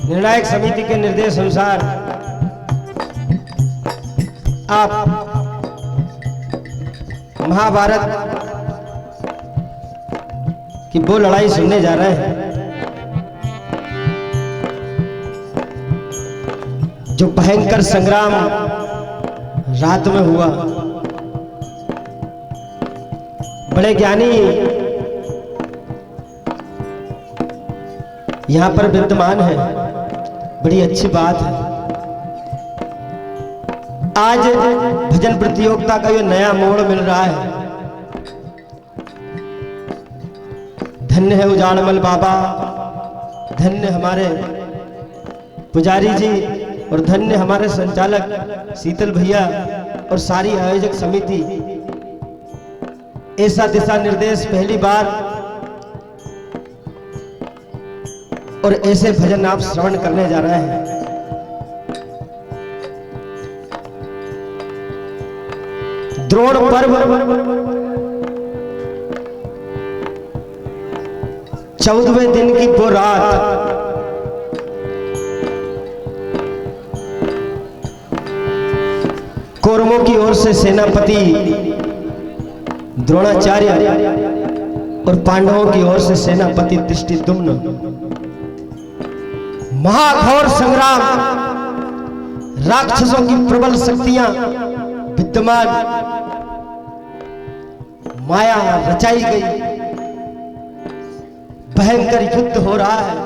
निर्णायक समिति के निर्देश अनुसार आप महाभारत की वो लड़ाई सुनने जा रहे हैं जो भयंकर संग्राम रात में हुआ। बड़े ज्ञानी यहां पर विद्यमान है, बड़ी अच्छी बात है। आज भजन प्रतियोगिता का ये नया मोड़ मिल रहा है। धन्य है उजाड़मल बाबा, धन्य हमारे पुजारी जी और धन्य हमारे संचालक शीतल भैया और सारी आयोजक समिति। ऐसा दिशा निर्देश पहली बार और ऐसे भजन आप श्रवण करने जा रहे हैं। द्रोण पर्व 14वें दिन की वो रात कौरवों की ओर से सेनापति द्रोणाचार्य और पांडवों की ओर से सेनापति धृष्टद्युम्न, महाघोर संग्राम, राक्षसों की प्रबल शक्तियां विद्यमान, माया रचाई गई, भयंकर युद्ध हो रहा है।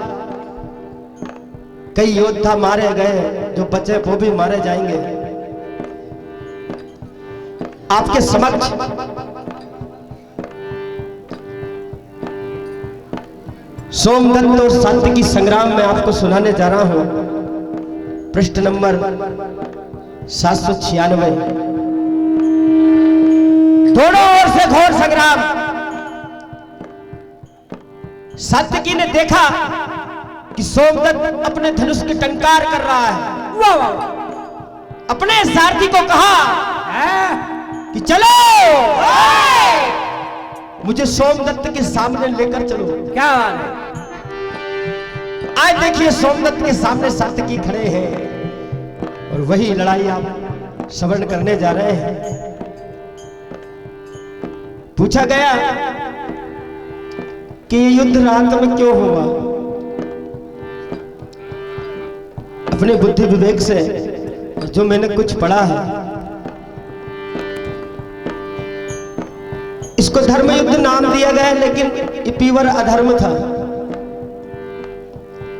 कई योद्धा मारे गए, जो बचे वो भी मारे जाएंगे। आपके समक्ष सोमदत्त और सात्यकी संग्राम में आपको सुनाने जा रहा हूं। पृष्ठ नंबर 796। दोनों ओर से घोर संग्राम। सात्यकी ने देखा कि सोमदत्त अपने धनुष की टंकार कर रहा है। अपने सारथी को कहा कि चलो मुझे सोमदत्त के सामने लेकर चलो। क्या बात है। आज देखिए सोमदत्त के सामने सात्यकी खड़े हैं और वही लड़ाई आप श्रवण करने जा रहे हैं। पूछा गया कि ये युद्ध रात में क्यों हुआ। अपने बुद्धि विवेक से जो मैंने कुछ पढ़ा है, इसको धर्म युद्ध नाम दिया गया, लेकिन ये पीवर अधर्म था।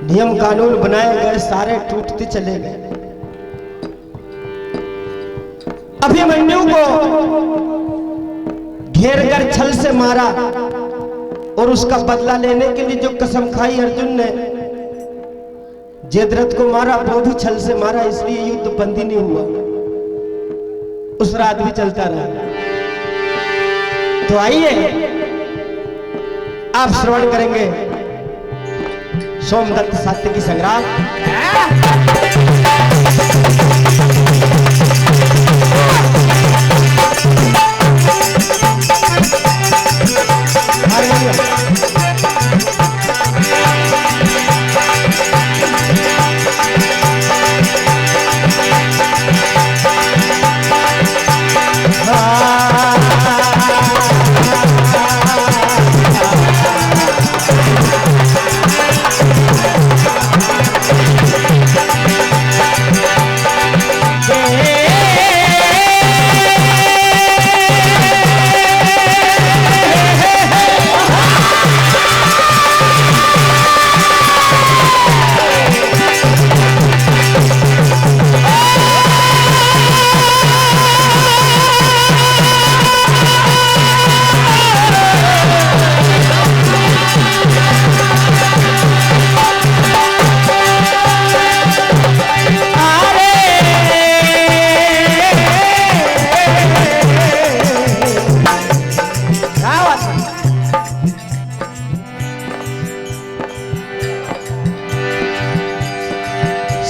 नियम कानून बनाए गए, सारे टूटते चले गए। अभिमन्यु को घेर कर छल से मारा और उसका बदला लेने के लिए जो कसम खाई अर्जुन ने, जयद्रथ को मारा, वो भी छल से मारा, इसलिए युद्ध बंदी नहीं हुआ, उस रात भी चलता रहा। तो आइए आप श्रवण करेंगे सोमदत्त सात्यकी संग्राम।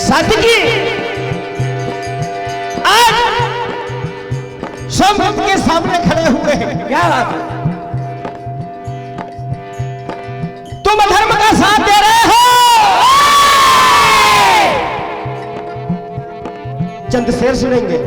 सात्यकी आज सोमदत्त के सामने खड़े हुए हैं। क्या बात है, तुम अधर्म का साथ दे रहे हो। चंद शेर सुनेंगे।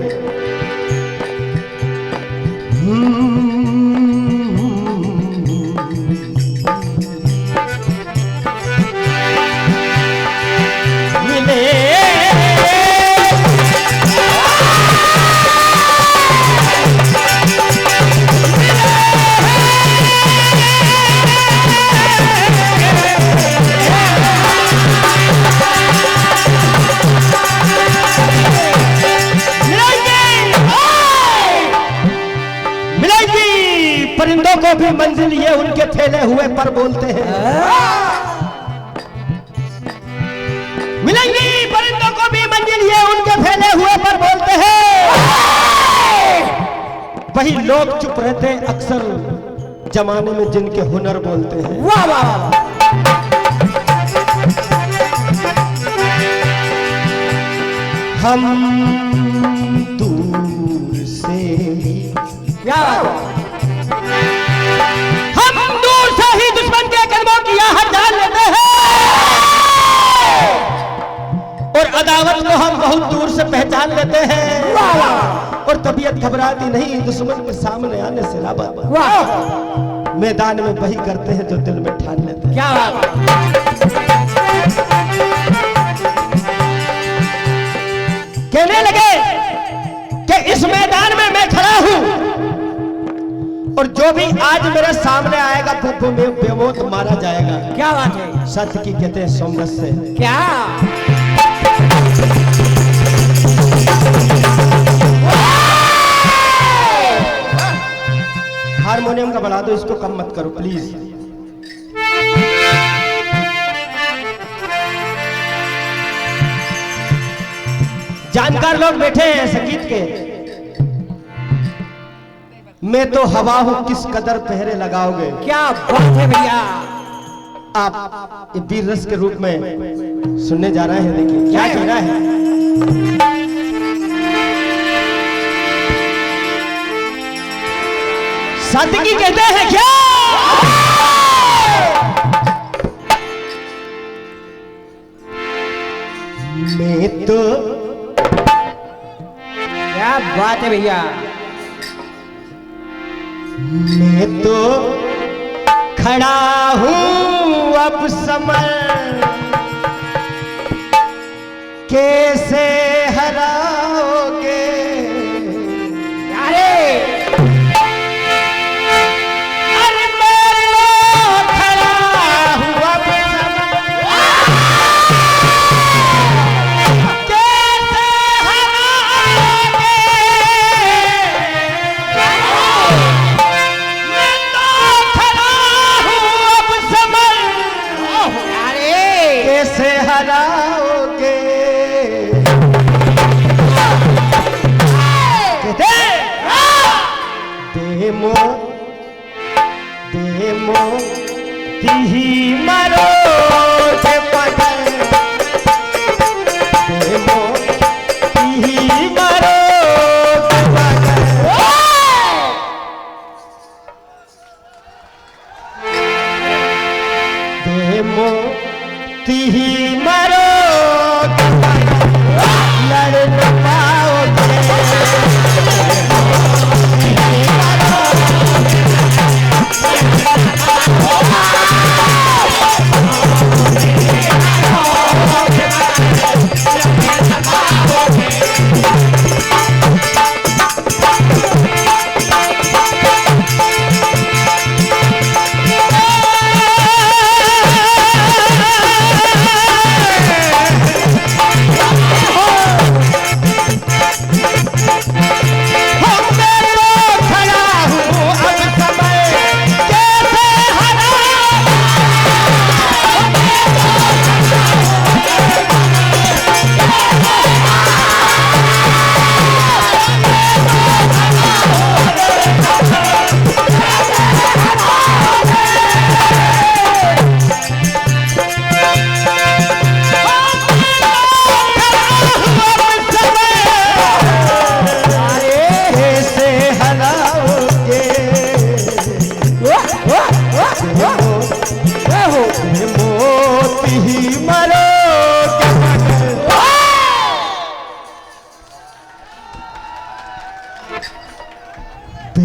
परिंदों को भी मंजिल ये उनके फैले हुए पर बोलते हैं। मिलेंगी परिंदों को भी मंजिल ये उनके फैले हुए पर बोलते हैं। वही लोग चुप रहते अक्सर जमाने में जिनके हुनर बोलते हैं। वाह वाह हम दूर से ही दुश्मन के कदमों की आहट जान लेते हैं और अदावत को हम बहुत दूर से पहचान लेते हैं और तबीयत घबराती नहीं दुश्मन के सामने आने से राबत मैदान में वही करते हैं जो दिल में ठान लेते हैं। क्या कहने लगे कि इस मैदान में मैं खड़ा हूं और जो भी आज मेरे सामने आएगा वो बेमौत मारा जाएगा। क्या बात है? सत्य की कहते हैं सोमनाथ से। क्या हारमोनियम का बढ़ा दो, इसको कम मत करो प्लीज। जानकार लोग बैठे हैं संगीत के। मैं तो हवा हूं किस कदर पहरे लगाओगे। क्या बात है भैया, आप वीर रस के रूप में सुनने जा रहे हैं। देखिए क्या कह रहा है। सादगी कहते हैं क्या? मैं तो क्या बात है भैया, मैं तो खड़ा हूं अब समर कैसे हराओगे। अरे मैं तो खड़ा हूं अब समर कैसे हराओगे। कैसे हराओगे। देमो देमो ही मरो से पकड़ देमो ही मरो से पकड़। देमो ही मरो लड़ न पाओगे।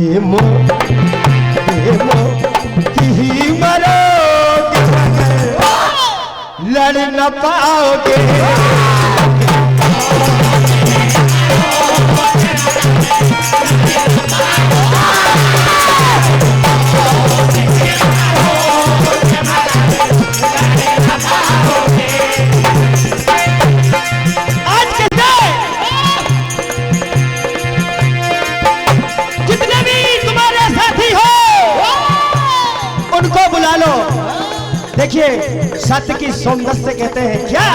प्रेमो प्रेमो की मरोगे मगर लड़ न पाओगे। देखिए सत्य की सौंदर्य से कहते हैं क्या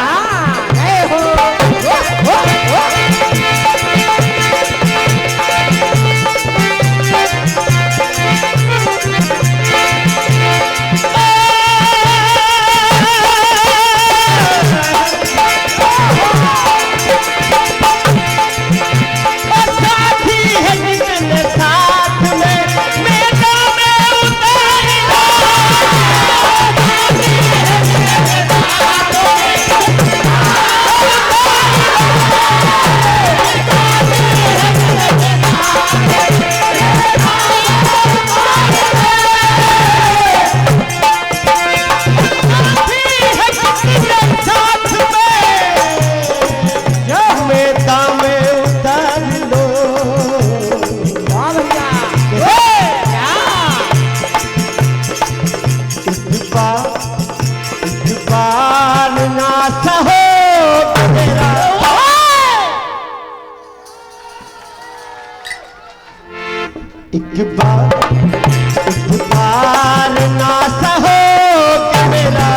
एक बार ना सहोगे मेरा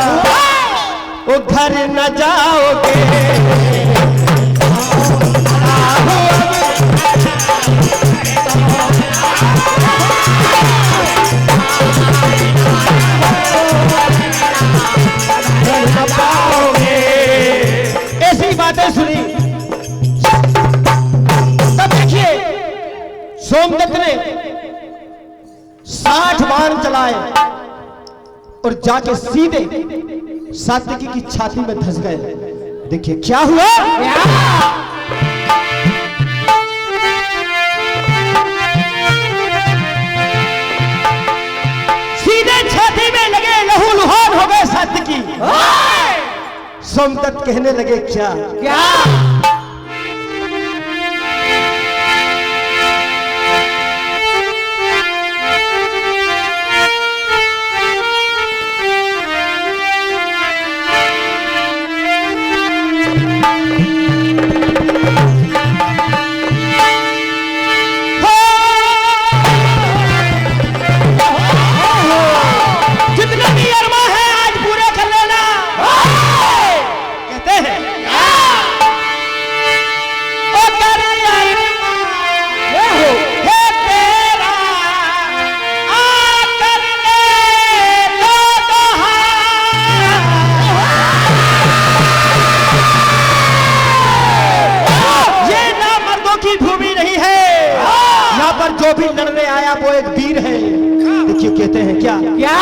वो घर न जाओगे। ऐसी बातें सुनी तब देखिए सोमदत्त ने 60 बाण चलाए और जाके सीधे सात्विकी की छाती में धंस गए। देखिए क्या हुआ। सीधे छाती में लगे, लहूलुहान हो गए सात्विकी। सोमदत्त कहने लगे क्या क्या जो भी लड़ने आया वो एक वीर है। देखिए कहते हैं क्या क्या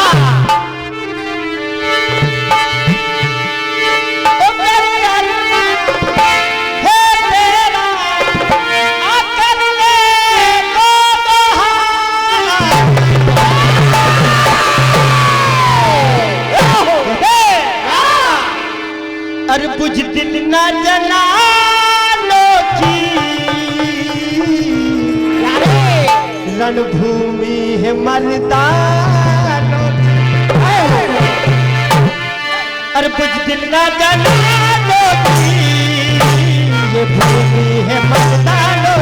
अरे बुझ दिल ना जलानो की रणभूमि है मर्दानों की। अरे बुझ दिल ना जलानो की ये भूमि है मर्दानों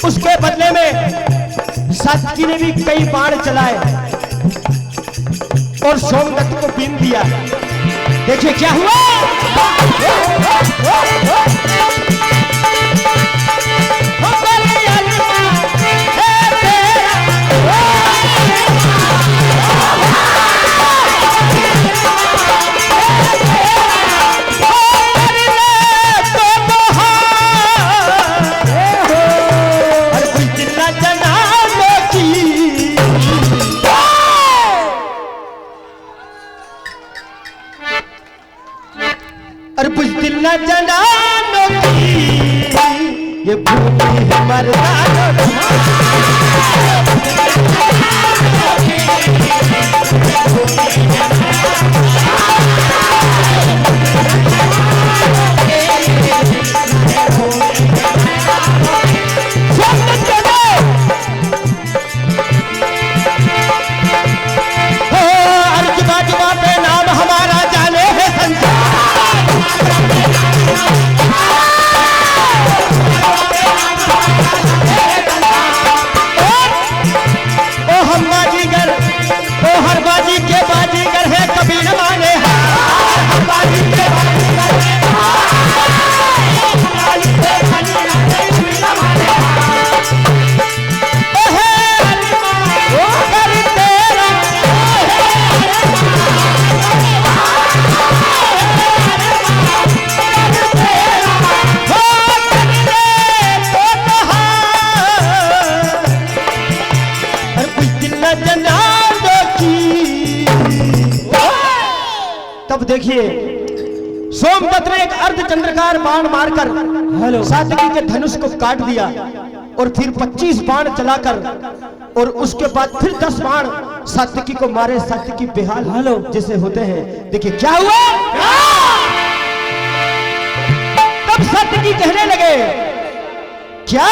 उसके बदले में सात्विकी ने भी कई बाण चलाए और सोमदत्त को बीन दिया। देखिए क्या हुआ। और बुझदिल न जनानो की ये भूमि है मर्दानों की। तब देखिए सोमदत्त ने एक अर्धचंद्रकार बाण मारकर सात्यकी के धनुष को काट दिया और फिर 25 बाण चलाकर और उसके बाद फिर 10 बाण सात्यकी को मारे। सात्यकी बेहाल जैसे होते हैं। देखिए क्या हुआ। तब सात्यकी कहने लगे क्या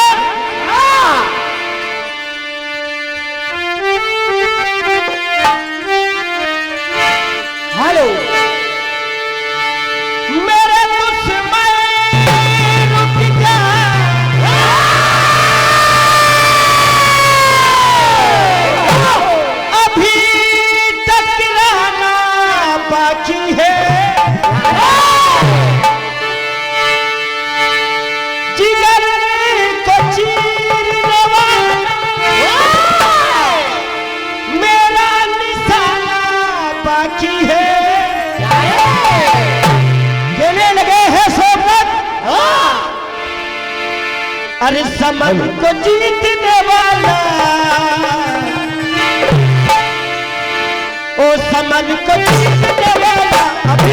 हेलो मेरे दुश्मन रुक जा अभी तक रहना बाकी है जिगर को चीरने वाला मेरा निशाना बाकी है। अरे समन को जीतने वाला ओ समन को जीतने वाला अभी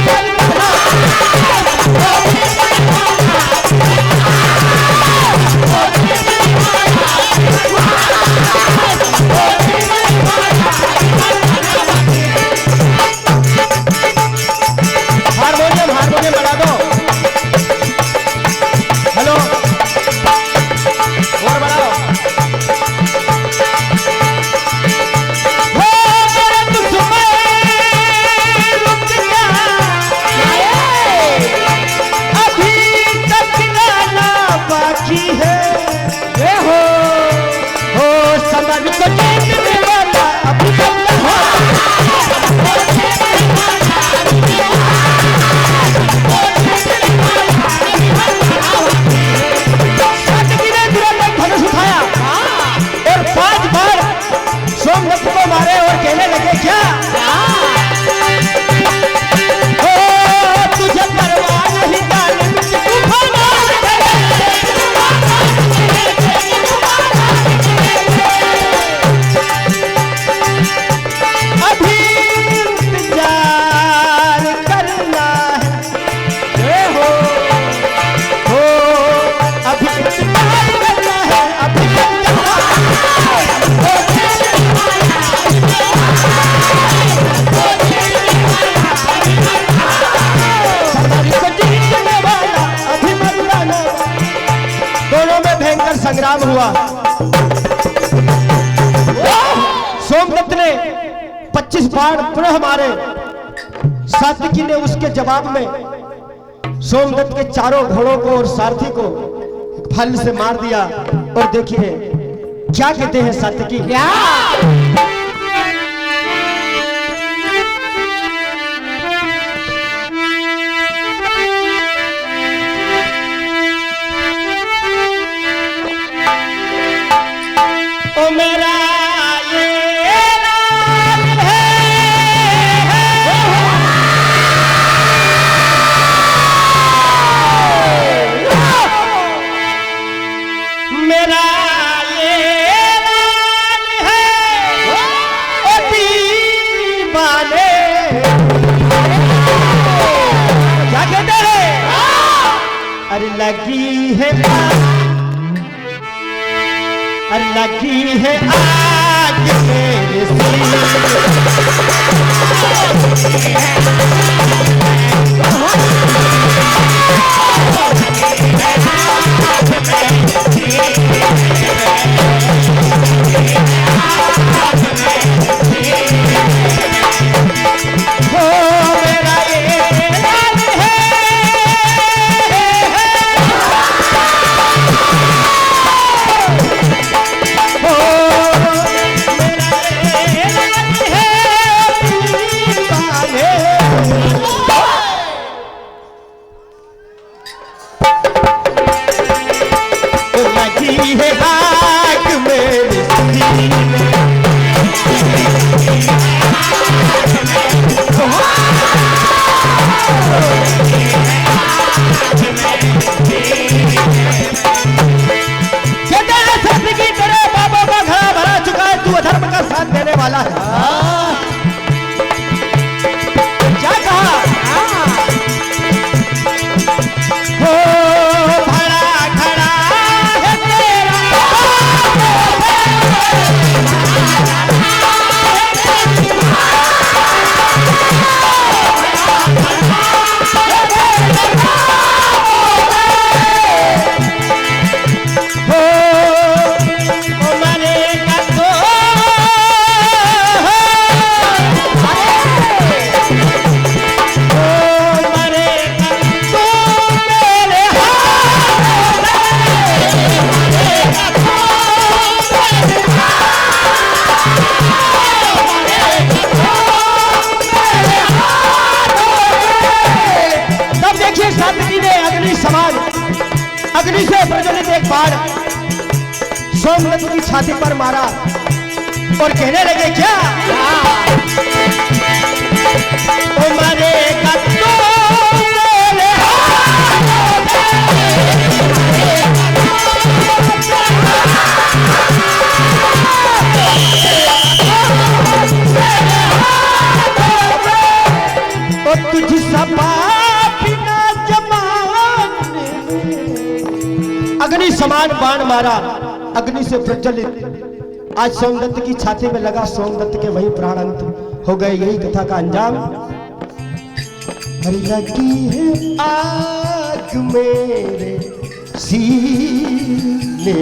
हारमोनियम बढ़ा दो। हेलो और बढ़ाओ। अभी तक रहना बाकी है ये हो समझ को जीतने वाला अभी तक सोमदत्त को मारे और कहने लगे क्या तुझे परवाह नहीं अभी इंतजार करना है हो अभी इंतजार करना है अभी संग्राम हुआ। सोमदत्त ने 25 बाण पुनः मारे। सात्यकी ने उसके जवाब में सोमदत्त के चारों घोड़ों को और सारथी को फल से मार दिया। और देखिए क्या कहते हैं सात्यकी क्या मेरा ये नाम है मेरा ये नाम है लगी है आग मेरे सीने वाला है। क्या कहा? हो भरा खड़ा है तेरा अग्नि से प्रज्वलित एक बाण सोमदत्त की छाती पर मारा और कहने लगे क्या ओ मरेगा तो मेरे हाथ और तुझ सपा अग्नि समान बाण मारा, अग्नि से प्रज्वलित आज सोमदत्त की छाती में लगा, सोमदत्त के वही प्राण अंत हो गए। यही कथा का अंजाम। लगी है आग मेरे सीने